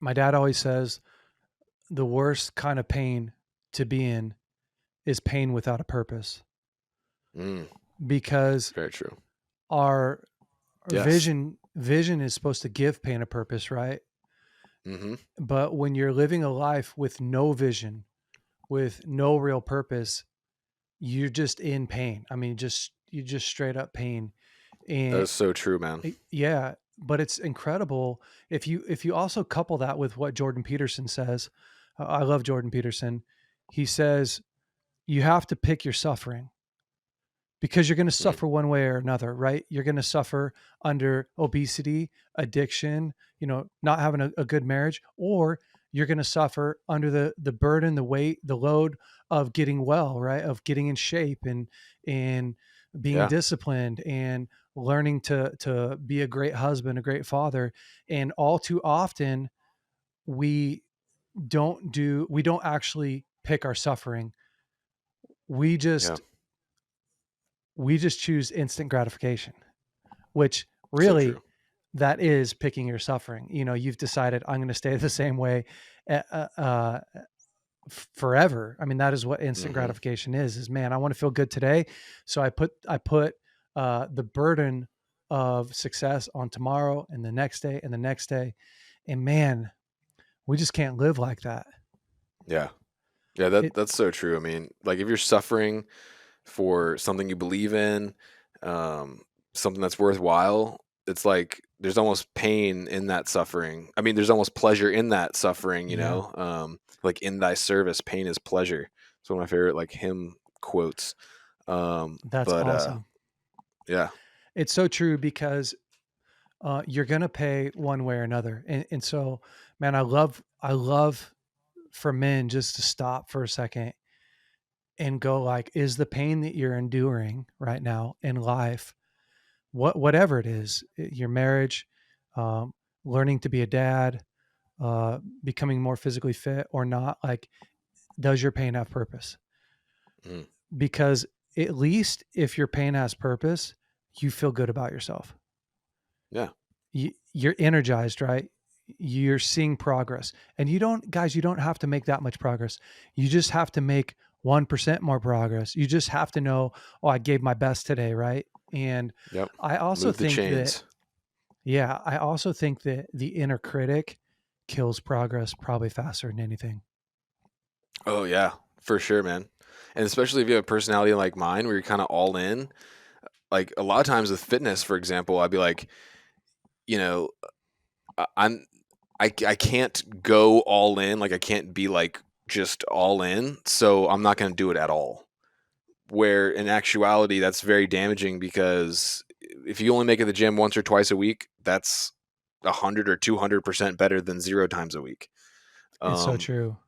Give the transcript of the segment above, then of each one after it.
my dad always says the worst kind of pain to be in is pain without a purpose, Mm, because very true. our Yes. vision is supposed to give pain a purpose, right? Hmm. But when you're living a life with no vision, with no real purpose, you're just in pain. I mean, you just straight up pain. That And is so true, man. yeah, but it's incredible if you also couple that with what Jordan Peterson says. I love Jordan Peterson. He says you have to pick your suffering, because you're going to Mm, suffer one way or another, right? You're going to suffer under obesity, addiction, not having a good marriage, or you're going to suffer under the burden, the weight, the load of getting well, right? Of getting in shape and being yeah. disciplined and learning to be a great husband, a great father. And all too often we we don't actually pick our suffering. We Yeah. just we just choose instant gratification, which So really true. that is picking your suffering. You've decided I'm going to stay the same way uh, uh, uh, forever. I mean, that is what instant Hmm. gratification is man, I want to feel good today. So I put the burden of success on tomorrow and the next day and the next day. And man, we just can't live like that. Yeah. Yeah, that It, that's so true. I mean, like if you're suffering for something you believe in, um, something that's worthwhile, it's like there's almost pain in that suffering. I mean, there's almost pleasure in that suffering, yeah, like in thy service, pain is pleasure. It's one of my favorite like hymn quotes. that's But awesome. yeah, It's so true, because you're going to pay one way or another. And so, man, I love for men just to stop for a second and go like, is the pain that you're enduring right now in life, whatever it is, your marriage, um, learning to be a dad, becoming more physically fit or not, like, does your pain have purpose? mm, Because at least if your pain has purpose, you feel good about yourself. yeah, You're energized, right? You're seeing progress. And you don't have to make that much progress. You just have to make 1% more progress. You just have to know, oh, I gave my best today, right? And yep. I also Move the think that, chains. yeah, I also think that the inner critic kills progress probably faster than anything. Oh yeah, for sure, man. And especially if you have a personality like mine, where you're kind of all in. Like a lot of times with fitness, for example, I'd be like, you know, I'm I can't go all in. Like I can't be like just all in. So I'm not going to do it at all. Where in actuality, that's very damaging because if you only make it to the gym once or twice a week, that's 100 or 200% better than 0 times a week. It's so Um, true.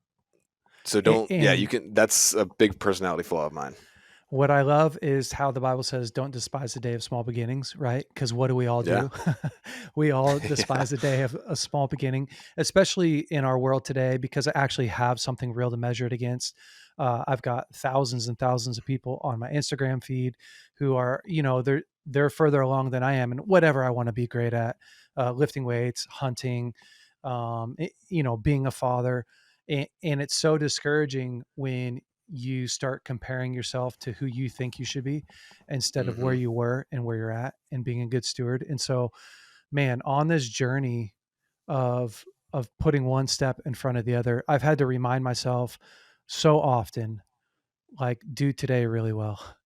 so don't, yeah, you And can. That's a big personality flaw of mine. what I love is how the Bible says, don't despise the day of small beginnings, right? Because what do we all Yeah, do? We all yeah, despise the day of a small beginning, especially in our world today, because I actually have something real to measure it against. I've got thousands and thousands of people on my Instagram feed who are, they're further along than I am, and whatever I want to be great at, lifting weights, hunting, being a father, and it's so discouraging when you start comparing yourself to who you think you should be instead of where hmm you were and where you're at, and being a good steward. And so, man, on this journey of putting one step in front of the other, I've had to remind myself so often, like, do today really well.